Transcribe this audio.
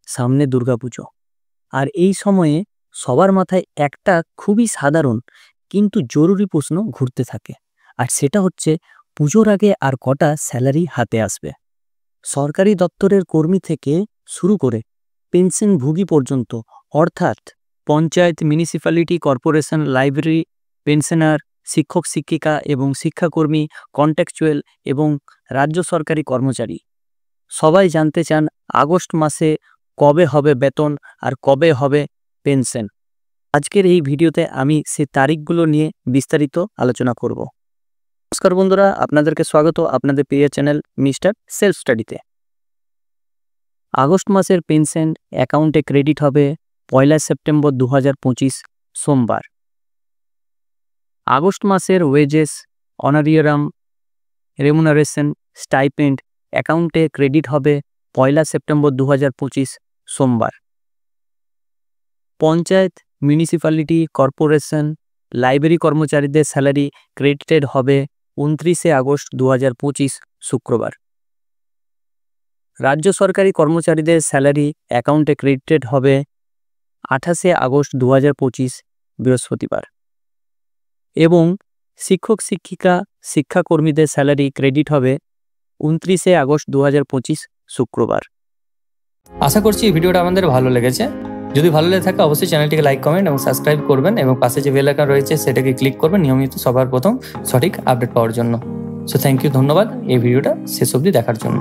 সামনে দুর্গাপুজো। আর এই সময়ে সবার মাথায় একটা খুবই সাধারণ কিন্তু জরুরি প্রশ্ন ঘুরতে থাকে, আর সেটা হচ্ছে পুজোর আগে আর কটা স্যালারি হাতে আসবে। সরকারি দপ্তরের কর্মী থেকে শুরু করে পেনশনভোগী পর্যন্ত, অর্থাৎ panchayat, municipality corporation, library, pensioner, শিক্ষক শিক্ষিকা এবং শিক্ষাকর্মী, কন্ট্রাকচুয়াল এবং রাজ্য সরকারি কর্মচারী সবাই জানতে চান আগস্ট মাসে কবে হবে বেতন আর কবে হবে পেনশন। আজকের এই ভিডিওতে আমি সেই তারিখগুলো নিয়ে বিস্তারিত আলোচনা করব। নমস্কার বন্ধুরা, আপনাদেরকে স্বাগত আপনাদের প্রিয় চ্যানেল মিস্টার সেলফ স্টাডিতে। আগস্ট মাসের পেনশন অ্যাকাউন্টে ক্রেডিট হবে 1 সেপ্টেম্বর 2025 সোমবার। আগস্ট মাসের ওয়েজেস, অনারিয়ারাম, রেমুনারেশন, স্টাইপেন্ড অ্যাকাউন্টে ক্রেডিট হবে 1 সেপ্টেম্বর 2025 সোমবার। পঞ্চায়েত, মিউনিসিপ্যালিটি কর্পোরেশন, লাইব্রেরি কর্মচারীদের স্যালারি ক্রেডিটেড হবে 29 আগস্ট 2025 শুক্রবার। রাজ্য সরকারি কর্মচারীদের স্যালারি অ্যাকাউন্টে ক্রেডিটেড হবে 28 আগস্ট 2025 বৃহস্পতিবার। এবং শিক্ষক শিক্ষিকা, শিক্ষাকর্মীদের স্যালারি ক্রেডিট হবে 29 আগস্ট 2025 শুক্রবার। আশা করছি এই ভিডিওটা আমাদের ভালো লেগেছে। যদি ভালো লেগে থাকে অবশ্যই চ্যানেলটিকে লাইক, কমেন্ট এবং সাবস্ক্রাইব করবেন এবং পাশে যে বেল আইকন রয়েছে সেটাকে ক্লিক করবেন নিয়মিত সবার প্রথম সঠিক আপডেট পাওয়ার জন্য। সো থ্যাংক ইউ, ধন্যবাদ এই ভিডিওটা শেষ অবধি দেখার জন্য।